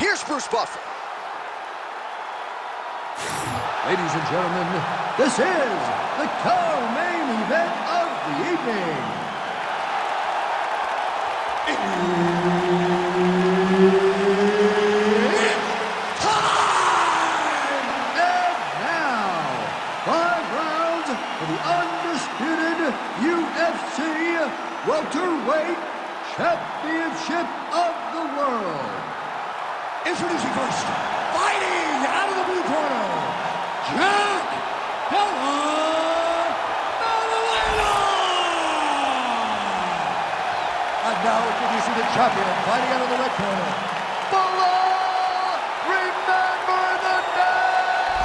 Here's Bruce Buffer. Ladies and gentlemen, this is the co-main event of the evening. It's time! And now, 5 rounds for the undisputed UFC welterweight championship of the world. Introducing first, fighting out of the blue corner, Della, Maddalena! And now introducing the champion, fighting out of the red corner, Belal! Remember the name,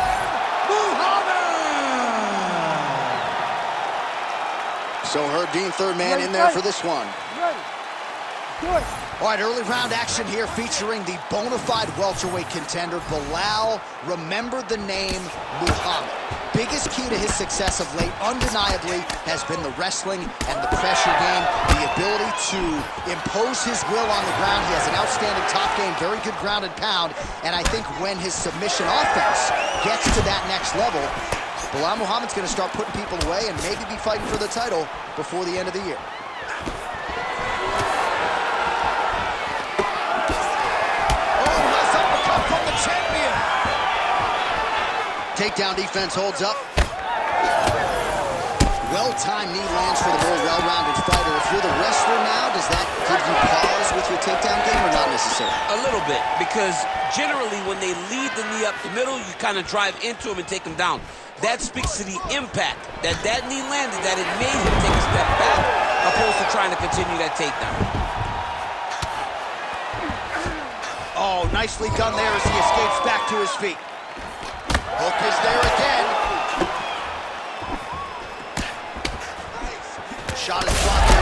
Muhammad! So Herb Dean, third man in there for this one. Ready. Do it. All right, early round action here featuring the bona fide welterweight contender, Belal. Remember the name, Muhammad. Biggest key to his success of late, undeniably, has been the wrestling and the pressure game, the ability to impose his will on the ground. He has an outstanding top game, very good ground and pound, and I think when his submission offense gets to that next level, Belal Muhammad's going to start putting people away and maybe be fighting for the title before the end of the year. Takedown defense holds up. Well-timed knee lands for the more well-rounded fighter. If you're the wrestler now, does that give you pause with your takedown game or not necessarily? A little bit, because generally when they lead the knee up the middle, you kind of drive into him and take him down. That speaks to the impact that knee landed, that it made him take a step back, opposed to trying to continue that takedown. Oh, nicely done there as he escapes back to his feet. Hook is there again. Shot is blocked. The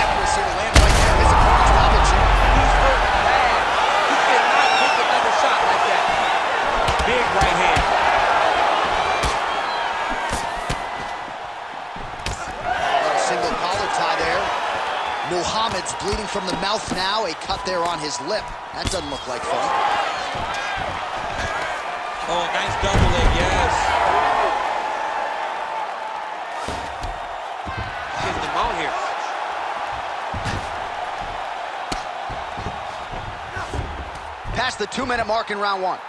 accuracy to land right there. His opponent's Robinson. He's hurt bad. He cannot take another shot like that. Big right hand. A single collar tie there. Muhammad's bleeding from the mouth now. A cut there on his lip. That doesn't look like fun. Oh, nice double leg, yes. Getting them out here. Past the 2-minute mark in round 1.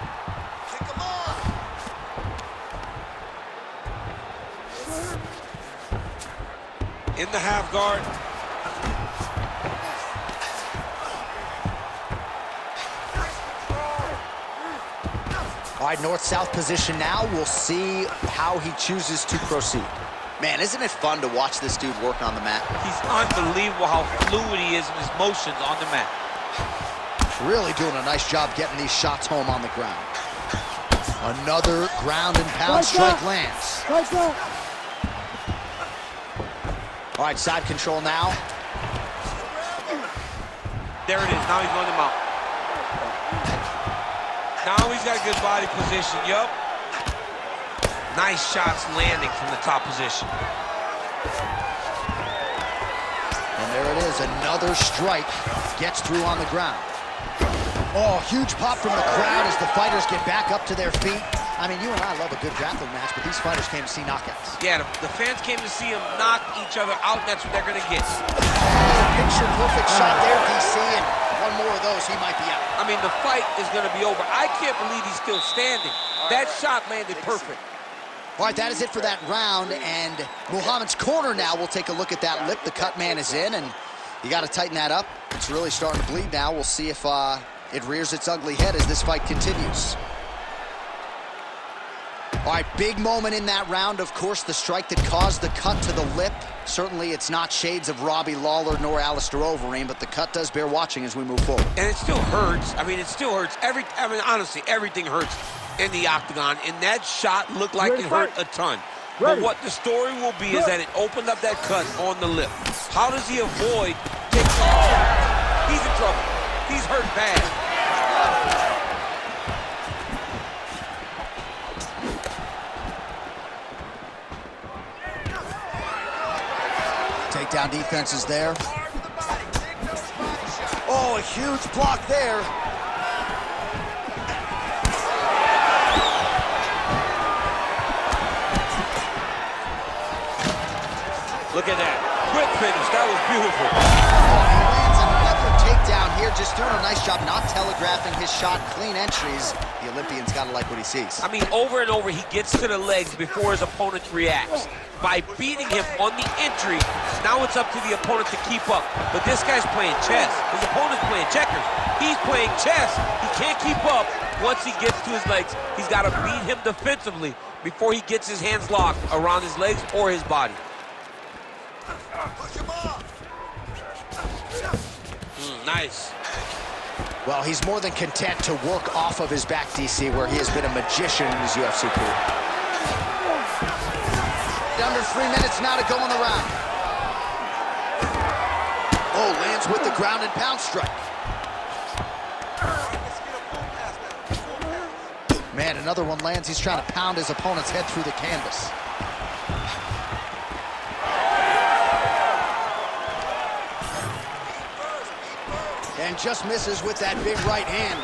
Kick him on. In the half guard. All right, north-south position now. We'll see how he chooses to proceed. Man, isn't it fun to watch this dude work on the mat? He's unbelievable how fluid he is in his motions on the mat. Really doing a nice job getting these shots home on the ground. Another ground and pound strike lands. All right, side control now. There it is. Now he's going to mount. Now he's got a good body position. Yup. Nice shots landing from the top position. And there it is. Another strike gets through on the ground. Oh, huge pop from the crowd as the fighters get back up to their feet. I mean, you and I love a good grappling match, but these fighters came to see knockouts. Yeah, the fans came to see them knock each other out, and that's what they're going to get. Picture-perfect shot there, DC, and one more of those, he might be out. I mean, the fight is going to be over. I can't believe he's still standing. That shot landed perfect. All right, that is it for that round, and Muhammad's corner now. We'll take a look at that lip. The cut man is in, and you got to tighten that up. It's really starting to bleed now. We'll see if it rears its ugly head as this fight continues. All right, big moment in that round, of course, the strike that caused the cut to the lip. Certainly, it's not shades of Robbie Lawler nor Alistair Overeem, but the cut does bear watching as we move forward. And it still hurts. I mean, it still hurts. Honestly, everything hurts in the octagon, and that shot looked like it hurt a ton. But what the story will be is that it opened up that cut on the lip. How does he avoid taking off? He's in trouble. He's hurt bad. Takedown defense is there. Oh, a huge block there. Look at that. Quick finish. That was beautiful. He lands another takedown here, just doing a nice job not telegraphing his shot. Clean entries. The Olympian's got to like what he sees. I mean, over and over, he gets to the legs before his opponent reacts. By beating him on the entry, now it's up to the opponent to keep up. But this guy's playing chess. His opponent's playing checkers. He's playing chess. He can't keep up. Once he gets to his legs, he's got to beat him defensively before he gets his hands locked around his legs or his body. Nice. Well, he's more than content to work off of his back, DC, where he has been a magician in his UFC career. Under 3 minutes now to go in the round. Oh, lands with the ground and pound strike. Man, another one lands. He's trying to pound his opponent's head through the canvas. And just misses with that big right hand.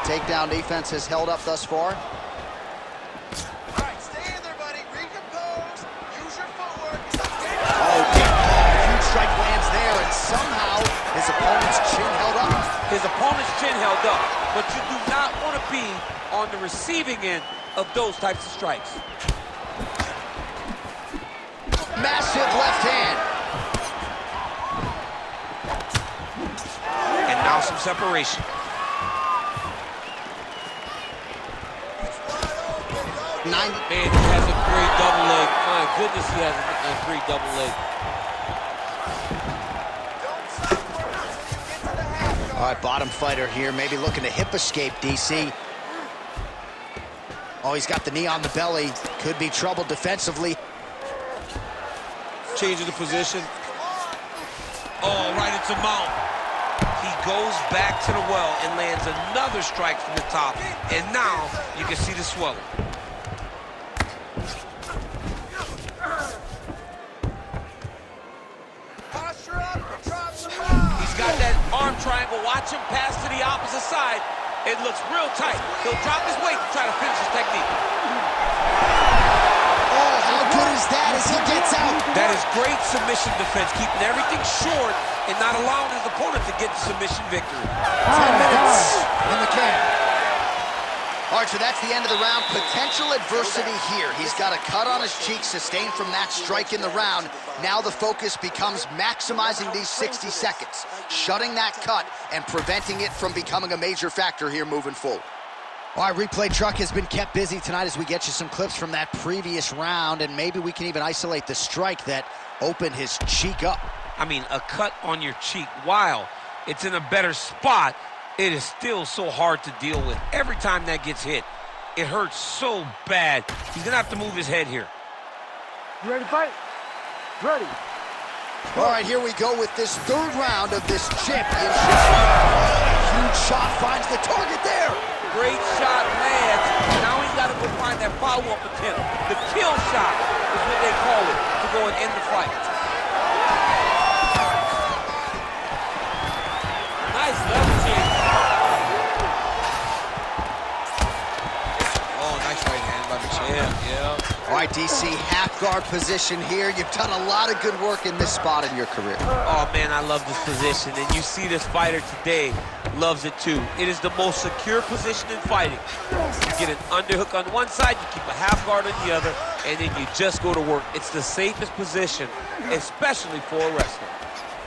Takedown defense has held up thus far. All right, stay in there, buddy. Recompose. Use your footwork. Oh, huge strike lands there, and somehow his opponent's chin held up. His opponent's chin held up, but you do not want to be on the receiving end of those types of strikes. Massive left hand. And now some separation. Man, he has a great double leg. My goodness, he has a great double leg. All right, bottom fighter here, maybe looking to hip escape, DC. Oh, he's got the knee on the belly. Could be trouble defensively. Changing the position. Oh, right into mount. He goes back to the well and lands another strike from the top. And now you can see the swelling. He's got that arm triangle. Watch him pass to the opposite side. It looks real tight. He'll drop his weight to try to finish his technique. Oh, how good is that as he gets out? That is great submission defense, keeping everything short and not allowing his opponent to get the submission victory. 10 minutes in the can. All right, so that's the end of the round. Potential adversity here. He's got a cut on his cheek sustained from that strike in the round. Now the focus becomes maximizing these 60 seconds, shutting that cut and preventing it from becoming a major factor here moving forward. All right, replay truck has been kept busy tonight as we get you some clips from that previous round, and maybe we can even isolate the strike that opened his cheek up. I mean, a cut on your cheek, while it's in a better spot, it is still so hard to deal with. Every time that gets hit, it hurts so bad. He's gonna have to move his head here. You ready to fight? Ready. All right, here we go with this third round of this championship. Huge shot finds the target there. Great shot lands. Now he's got to go find that follow-up attempt. The kill shot is what they call it to go and end the fight. Nice left kick. Oh, nice right hand by the champ. Yeah. All right, DC, half guard position here. You've done a lot of good work in this spot in your career. Oh, man, I love this position. And you see this fighter today loves it, too. It is the most secure position in fighting. You get an underhook on one side, you keep a half guard on the other, and then you just go to work. It's the safest position, especially for a wrestler.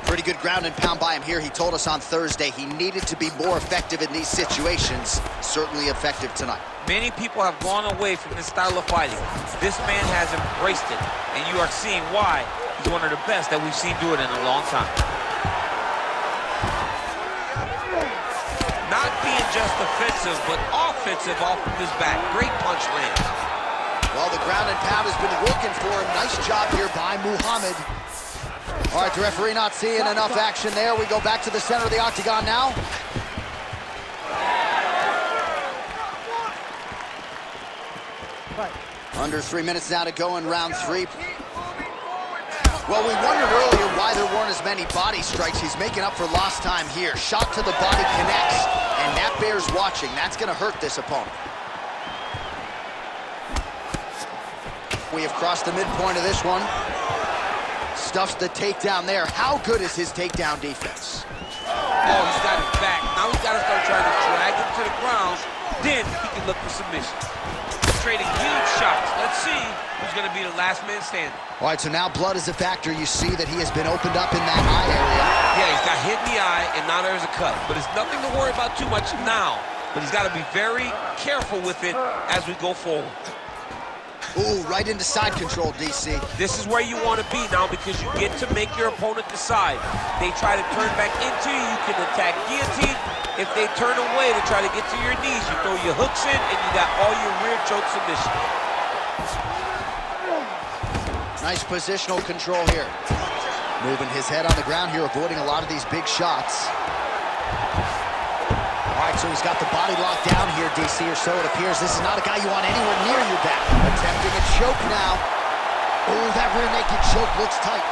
Pretty good ground and pound by him here. He told us on Thursday he needed to be more effective in these situations. Certainly effective tonight. Many people have gone away from this style of fighting. This man has embraced it, and you are seeing why he's one of the best that we've seen do it in a long time. Not being just defensive, but offensive off of his back. Great punch lands. Well, the ground and pound has been working for him. Nice job here by Muhammad. All right, the referee not seeing enough action there. We go back to the center of the octagon now. Under 3 minutes now to go in round 3. Well, we wondered earlier why there weren't as many body strikes. He's making up for lost time here. Shot to the body connects, and that bears watching. That's going to hurt this opponent. We have crossed the midpoint of this one. Stuffs the takedown there. How good is his takedown defense? Oh, he's got it back. Now he's got to start trying to drag him to the ground. Then he can look for submission. He's trading huge shots. Let's see who's going to be the last man standing. All right, so now blood is a factor. You see that he has been opened up in that eye area. Yeah, he's got hit in the eye, and now there's a cut. But it's nothing to worry about too much now. But he's got to be very careful with it as we go forward. Ooh, right into side control, DC. This is where you want to be now because you get to make your opponent decide. They try to turn back into you, you can attack guillotine. If they turn away to try to get to your knees, you throw your hooks in and you got all your rear choke submission. Nice positional control here. Moving his head on the ground here, avoiding a lot of these big shots. All right, so he's got the body locked down here, DC, or so it appears. This is not a guy you want anywhere near your back. Attempting a choke now. Oh, that rear naked choke looks tight.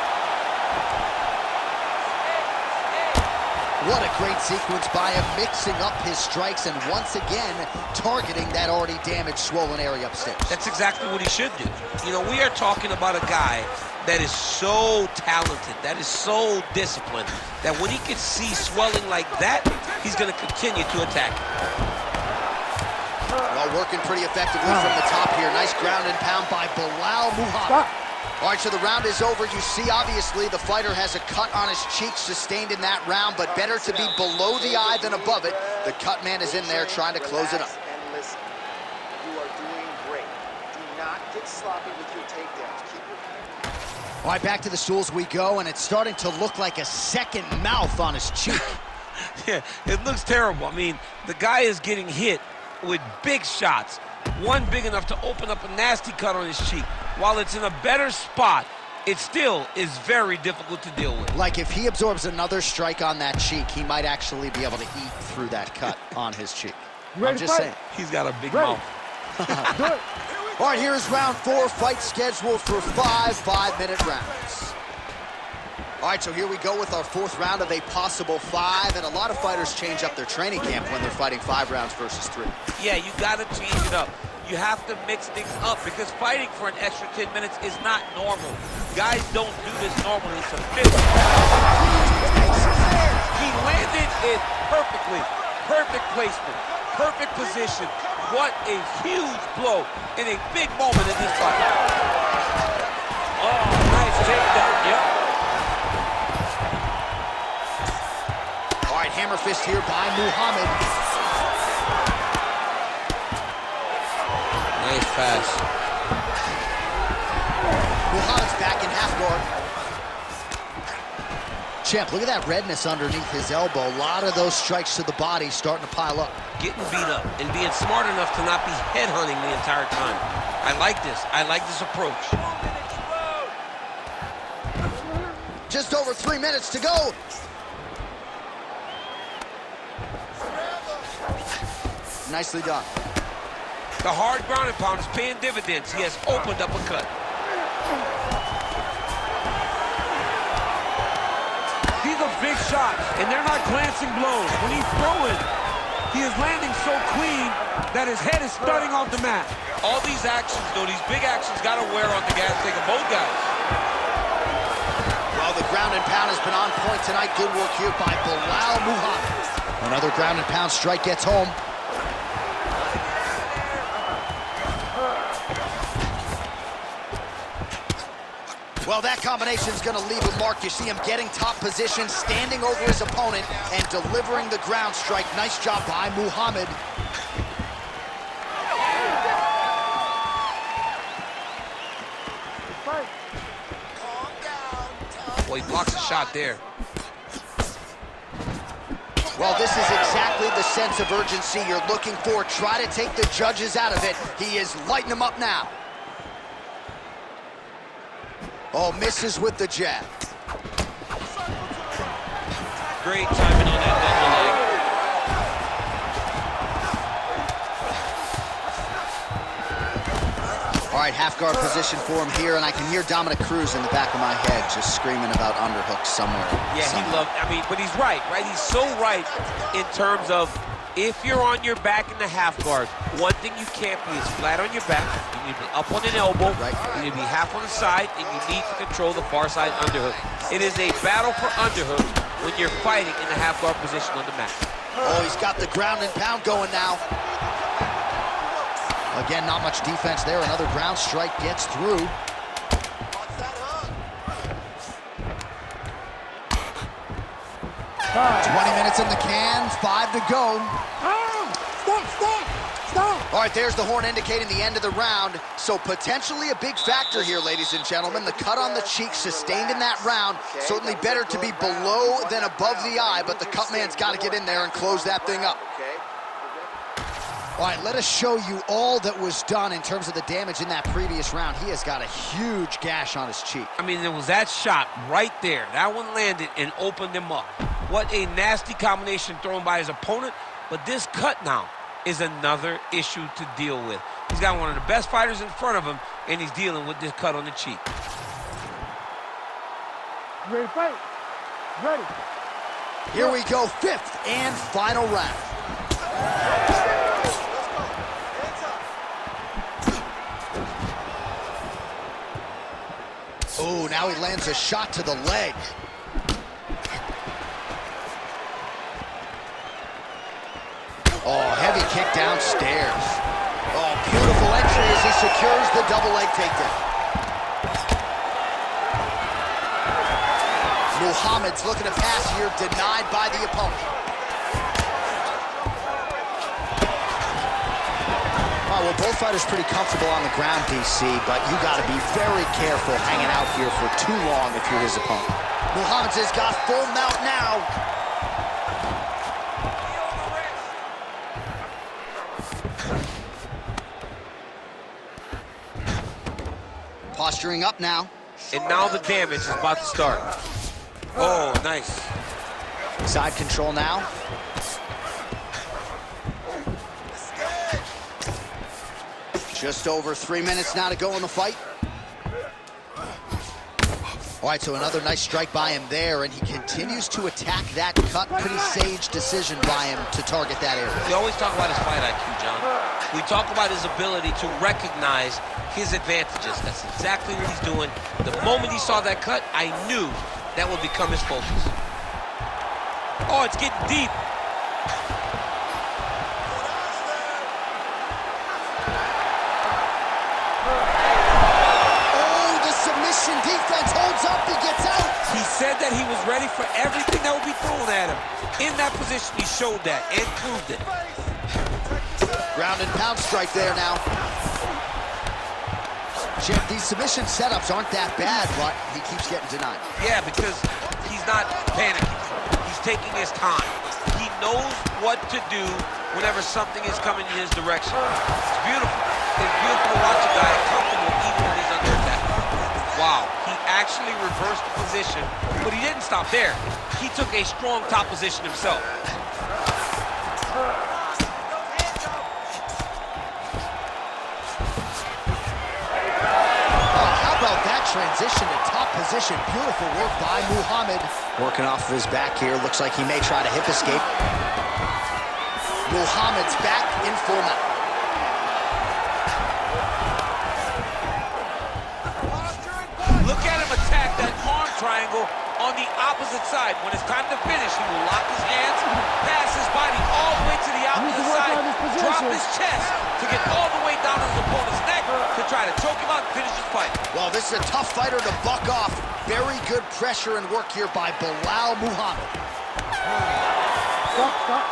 What a great sequence by him, mixing up his strikes and once again targeting that already damaged, swollen area upstairs. That's exactly what he should do. You know, we are talking about a guy that is so talented, that is so disciplined, that when he can see swelling like that, he's going to continue to attack. Well, working pretty effectively from the top here. Nice ground and pound by Belal Muhammad. All right, so the round is over. You see, obviously, the fighter has a cut on his cheek sustained in that round, but better to be below the eye than above it. The cut man is in there trying to close it up. And listen, you are doing great. Do not get sloppy with your takedowns. Keep your... All right, back to the stools we go, and it's starting to look like a second mouth on his cheek. Yeah, it looks terrible. I mean, the guy is getting hit with big shots. One big enough to open up a nasty cut on his cheek. While it's in a better spot, it still is very difficult to deal with. Like if he absorbs another strike on that cheek, he might actually be able to eat through that cut on his cheek. I'm just saying. He's got a big mouth. All right, here is round 4, fight scheduled for 5 5-minute rounds. All right, so here we go with our 4th round of a possible 5, and a lot of fighters change up their training camp when they're fighting 5 rounds versus 3. Yeah, you got to change it up. You have to mix things up because fighting for an extra 10 minutes is not normal. Guys don't do this normally. It's a fifth. He landed it perfectly. Perfect placement. Perfect position. What a huge blow in a big moment in this fight. Oh, nice takedown. Yep. All right, hammer fist here by Muhammad. Nice pass. Muhammad's back in half guard. Champ, look at that redness underneath his elbow. A lot of those strikes to the body starting to pile up. Getting beat up and being smart enough to not be headhunting the entire time. I like this. I like this approach. Just over 3 minutes to go. Nicely done. The hard ground and pound is paying dividends. He has opened up a cut. These are big shots, and they're not glancing blows. When he's throwing, he is landing so clean that his head is thudding off the mat. All these actions, though, these big actions, got to wear on the gas tank of both guys. Well, the ground and pound has been on point tonight. Good work here by Belal Muhammad. Another ground and pound strike gets home. Well, that combination is going to leave a mark. You see him getting top position, standing over his opponent, and delivering the ground strike. Nice job by Muhammad. Well, he blocks a shot there. Well, this is exactly the sense of urgency you're looking for. Try to take the judges out of it. He is lighting them up now. Oh, misses with the jab. Great timing on that double leg. All right, half guard position for him here, and I can hear Dominic Cruz in the back of my head just screaming about underhooks somewhere. Yeah, he loved, I mean, but he's right? He's so right in terms of If you're on your back in the half guard, one thing you can't be is flat on your back. You need to be up on an elbow. Right. You need to be half on the side, and you need to control the far side underhook. It is a battle for underhook when you're fighting in the half guard position on the mat. Oh, he's got the ground and pound going now. Again, not much defense there. Another ground strike gets through. 20 minutes in the can, 5 to go. Stop. All right, there's the horn indicating the end of the round. So potentially a big factor here, ladies and gentlemen. The cut on the cheek sustained in that round. Certainly better to be below than above the eye, but the cut man's got to get in there and close that thing up. All right, let us show you all that was done in terms of the damage in that previous round. He has got a huge gash on his cheek. I mean, there was that shot right there. That one landed and opened him up. What a nasty combination thrown by his opponent. But this cut now is another issue to deal with. He's got one of the best fighters in front of him, and he's dealing with this cut on the cheek. Ready to fight? Ready. Here we go, 5th and final round. Oh, now he lands a shot to the leg. Oh, heavy kick downstairs. Oh, beautiful entry as he secures the double leg takedown. Muhammad's looking to pass here, denied by the opponent. Oh, well, both fighters pretty comfortable on the ground, DC, but you got to be very careful hanging out here for too long if you're his opponent. Muhammad has got full mount now. Posturing up now. And now the damage is about to start. Oh, nice. Side control now. Just over 3 minutes now to go in the fight. All right, so another nice strike by him there, and he continues to attack that cut. Pretty sage decision by him to target that area. We always talk about his fight IQ, John. We talk about his ability to recognize his advantages. That's exactly what he's doing. The moment he saw that cut, I knew that would become his focus. Oh, it's getting deep. Defense holds up, he gets out. He said that he was ready for everything that would be thrown at him. In that position, he showed that and proved it. Ground and pound strike there now. Chip, these submission setups aren't that bad, but he keeps getting denied. Yeah, because he's not panicking. He's taking his time. He knows what to do whenever something is coming in his direction. It's beautiful. It's beautiful to watch a guy comfortable even when he's under attack. Wow, he actually reversed the position, but he didn't stop there. He took a strong top position himself. How about that transition to top position? Beautiful work by Muhammad. Working off of his back here. Looks like he may try to hip escape. Muhammad's back in full mount. Look at him attack that arm triangle on the opposite side. When it's time to finish, he will lock his hands, pass his body all the way to the opposite side, drop his chest to get all the way down to his opponent's neck to try to choke him out and finish his fight. Well, this is a tough fighter to buck off. Very good pressure and work here by Belal Muhammad. Stop.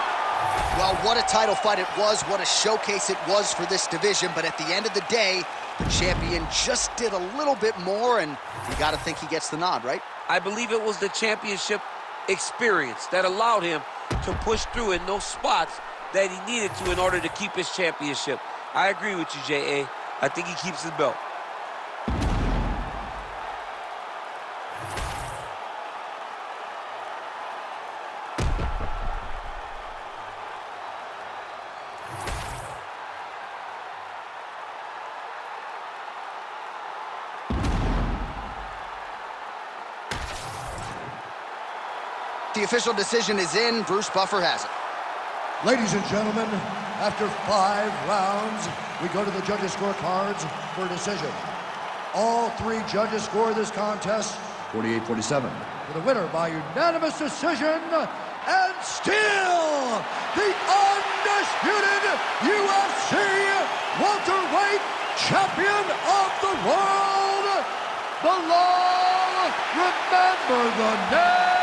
Well, what a title fight it was. What a showcase it was for this division. But at the end of the day, the champion just did a little bit more, and you got to think he gets the nod, right? I believe it was the championship experience that allowed him to push through in those spots that he needed to in order to keep his championship. I agree with you, J.A. I think he keeps his belt. The official decision is in. Bruce Buffer has it. Ladies and gentlemen, after 5 rounds, we go to the judges' scorecards for a decision. All 3 judges score this contest 48-47. For the winner by unanimous decision, and still the undisputed UFC welterweight champion of the world, Belal, remember the name.